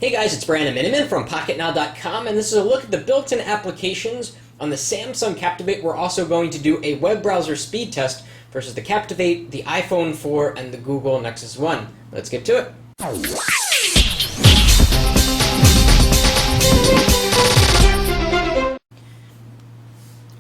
Hey guys, it's Brandon Miniman from PocketNow.com, and this is a look at the built-in applications on the Samsung Captivate. We're also going to do a web browser speed test versus the Captivate, the iPhone 4, and the Google Nexus 1. Let's get to it.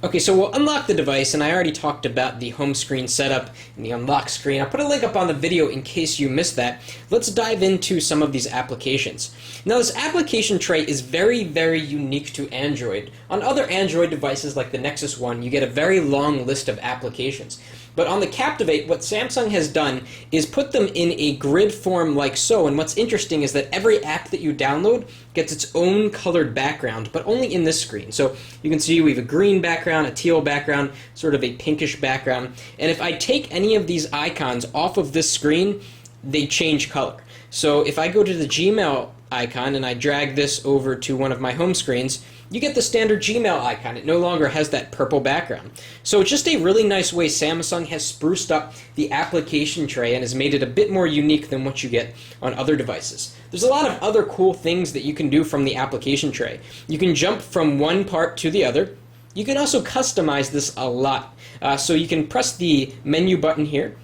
Okay, so we'll unlock the device, and I already talked about the home screen setup and the unlock screen. I'll put a link up on the video in case you missed that. Let's dive into some of these applications. Now, this application tray is very, very unique to Android. On other Android devices like the Nexus 1, you get a very long list of applications. But on the Captivate, what Samsung has done is put them in a grid form like so, and what's interesting is that every app that you download gets its own colored background, but only in this screen. So you can see we have a green background, a teal background, sort of a pinkish background, and if I take any of these icons off of this screen, they change color. So if I go to the Gmail icon and I drag this over to one of my home screens, you get the standard Gmail icon. It no longer has that purple background. So it's just a really nice way Samsung has spruced up the application tray and has made it a bit more unique than what you get on other devices. There's a lot of other cool things that you can do from the application tray. You can jump from one part to the other. You can also customize this a lot. So you can press the menu button here,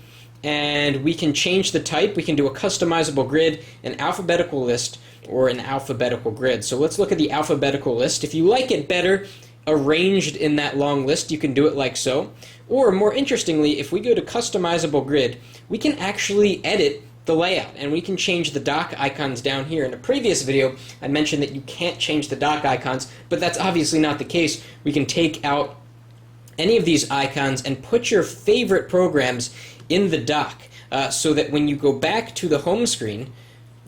and we can change the type. We can do a customizable grid, an alphabetical list, or an alphabetical grid. So let's look at the alphabetical list. If you like it better arranged in that long list, you can do it like so. Or more interestingly, if we go to customizable grid, we can actually edit the layout, and we can change the dock icons down here. In a previous video, I mentioned that you can't change the dock icons, but that's obviously not the case. We can take out any of these icons and put your favorite programs in the dock so that when you go back to the home screen,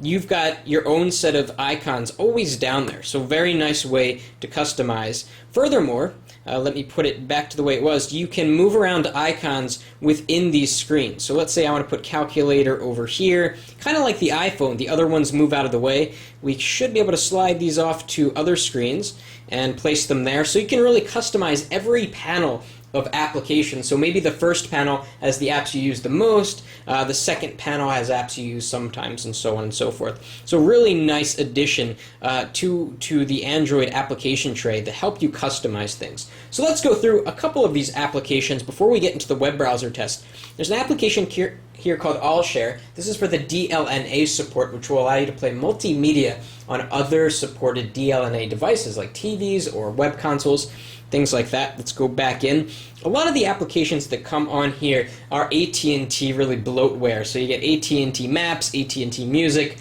you've got your own set of icons always down there. So very nice way to customize. Furthermore, let me put it back to the way it was. You can move around icons within these screens. So let's say I want to put calculator over here, kind of like the iPhone. The other ones move out of the way. We should be able to slide these off to other screens and place them there. So you can really customize every panel of applications. So maybe the first panel has the apps you use the most, the second panel has apps you use sometimes, and so on and so forth. So really nice addition to the Android application tray to help you customize things. So let's go through a couple of these applications before we get into the web browser test. There's an application here called All Share. This is for the DLNA support, which will allow you to play multimedia on other supported DLNA devices like TVs or web consoles, things like that. Let's go back in. A lot of the applications that come on here are AT&T really bloatware. So you get AT&T Maps, AT&T Music,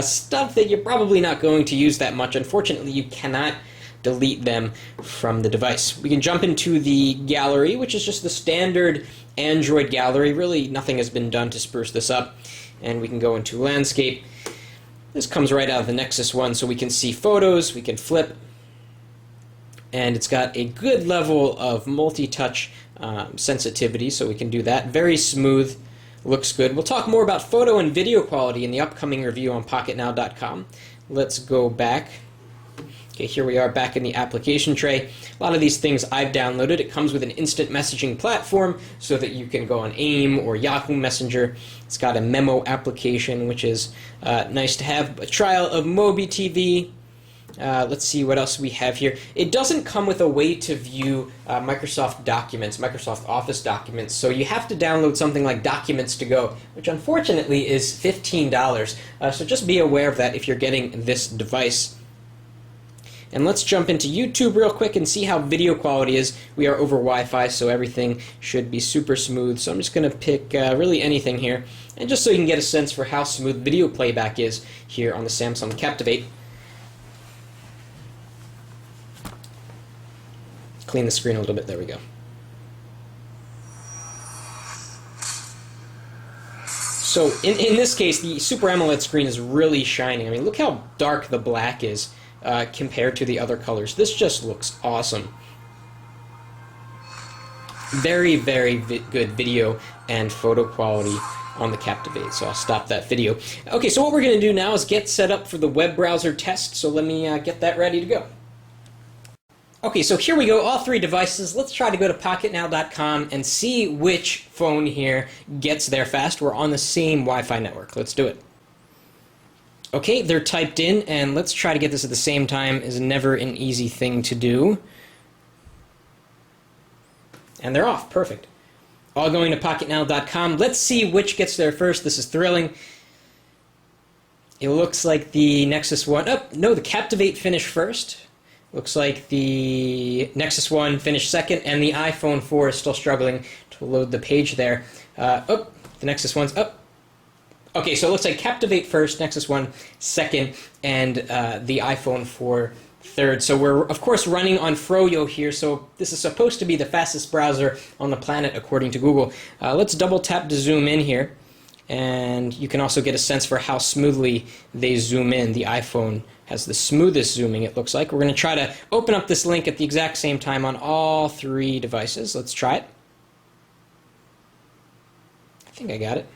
stuff that you're probably not going to use that much. Unfortunately, you cannot delete them from the device. We can jump into the gallery, which is just the standard Android gallery. Really, nothing has been done to spruce this up. And we can go into landscape. This comes right out of the Nexus 1, so we can see photos, we can flip, and it's got a good level of multi-touch sensitivity, so we can do that. Very smooth, looks good. We'll talk more about photo and video quality in the upcoming review on PocketNow.com. Let's go back. Okay, here we are back in the application tray. A lot of these things I've downloaded. It comes with an instant messaging platform so that you can go on AIM or Yahoo Messenger. It's got a memo application, which is nice to have. A trial of Mobi TV. Let's see what else we have here. It doesn't come with a way to view Microsoft documents, Microsoft Office documents, so you have to download something like Documents to Go, which unfortunately is $15. So just be aware of that if you're getting this device. And let's jump into YouTube real quick and see how video quality is. We are over Wi-Fi, so everything should be super smooth. So I'm just going to pick really anything here, and just so you can get a sense for how smooth video playback is here on the Samsung Captivate. Clean the screen a little bit. There we go. So in this case, the Super AMOLED screen is really shining. I mean, look how dark the black is compared to the other colors. This just looks awesome. Very, very good video and photo quality on the Captivate, so I'll stop that video. Okay, so what we're going to do now is get set up for the web browser test, so let me get that ready to go. Okay, so here we go, all three devices. Let's try to go to PocketNow.com and see which phone here gets there fast. We're on the same Wi-Fi network. Let's do it. Okay, they're typed in, and let's try to get this at the same time. Is never an easy thing to do. And they're off. Perfect. All going to pocketnow.com. Let's see which gets there first. This is thrilling. It looks like the Nexus One... Oh, no, the Captivate finished first. Looks like the Nexus One finished second, and the iPhone 4 is still struggling to load the page there. The Nexus One's up. Okay, so it looks like Captivate first, Nexus One second, and the iPhone 4 third. So we're, of course, running on Froyo here, so this is supposed to be the fastest browser on the planet, according to Google. Let's double tap to zoom in here, and you can also get a sense for how smoothly they zoom in. The iPhone has the smoothest zooming, it looks like. We're going to try to open up this link at the exact same time on all three devices. Let's try it. I think I got it.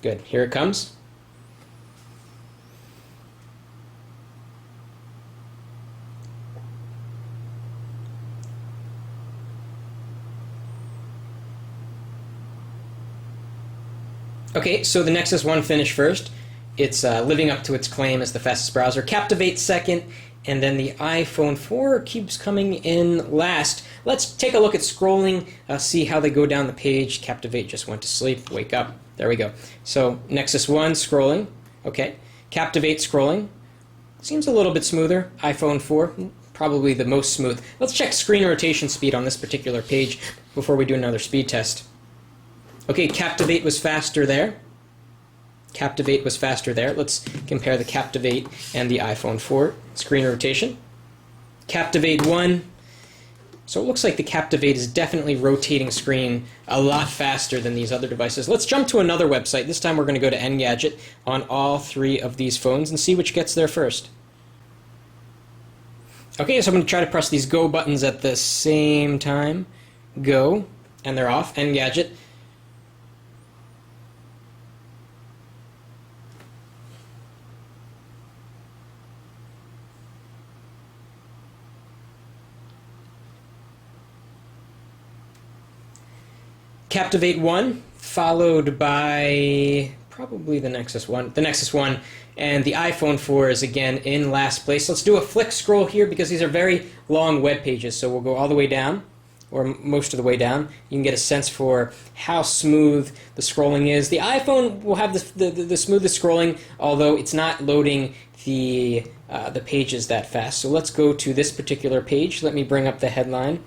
Good. Here it comes. Okay, so the Nexus One finished first. It's living up to its claim as the fastest browser. Captivate second, and then the iPhone 4 keeps coming in last. Let's take a look at scrolling, see how they go down the page. Captivate just went to sleep. Wake up. There we go. So Nexus One scrolling. Okay. Captivate scrolling. Seems a little bit smoother. iPhone 4, probably the most smooth. Let's check screen rotation speed on this particular page before we do another speed test. Okay, Captivate was faster there. Captivate was faster there. Let's compare the Captivate and the iPhone 4 screen rotation. Captivate 1. So it looks like the Captivate is definitely rotating screen a lot faster than these other devices. Let's jump to another website. This time we're going to go to Engadget on all three of these phones and see which gets there first. Okay, so I'm going to try to press these go buttons at the same time. Go, and they're off. Engadget. Captivate 1, followed by probably the Nexus One. The Nexus One and the iPhone 4 is again in last place. Let's do a flick scroll here because these are very long web pages. So we'll go all the way down, or most of the way down. You can get a sense for how smooth the scrolling is. The iPhone will have the smoothest scrolling, although it's not loading the pages that fast. So let's go to this particular page. Let me bring up the headline,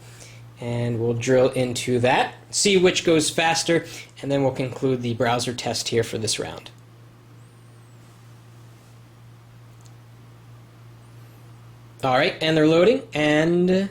and we'll drill into that, see which goes faster, and then we'll conclude the browser test here for this round. Alright, and they're loading, and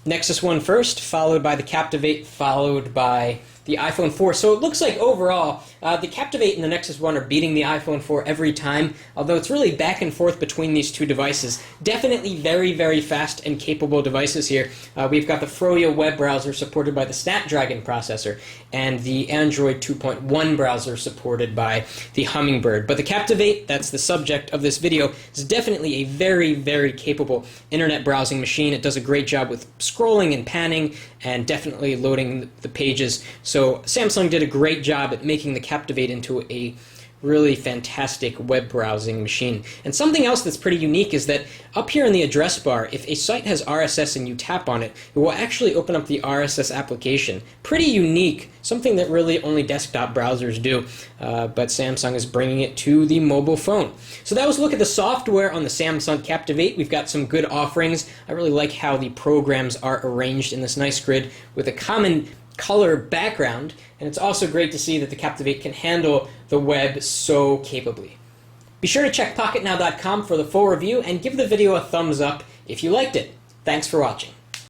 Nexus One first, followed by the Captivate, followed by the iPhone 4. So it looks like overall, the Captivate and the Nexus One are beating the iPhone 4 every time, although it's really back and forth between these two devices. Definitely very, very fast and capable devices here. We've got the Froyo web browser supported by the Snapdragon processor, and the Android 2.1 browser supported by the Hummingbird. But the Captivate, that's the subject of this video, is definitely a very, very capable internet browsing machine. It does a great job with scrolling and panning, and definitely loading the pages. So Samsung did a great job at making the Captivate into a really fantastic web browsing machine. And something else that's pretty unique is that up here in the address bar, if a site has RSS and you tap on it, it will actually open up the RSS application. Pretty unique, something that really only desktop browsers do, but Samsung is bringing it to the mobile phone. So that was a look at the software on the Samsung Captivate. We've got some good offerings. I really like how the programs are arranged in this nice grid with a common color background, and it's also great to see that the Captivate can handle the web so capably. Be sure to check pocketnow.com for the full review and give the video a thumbs up if you liked it. Thanks for watching.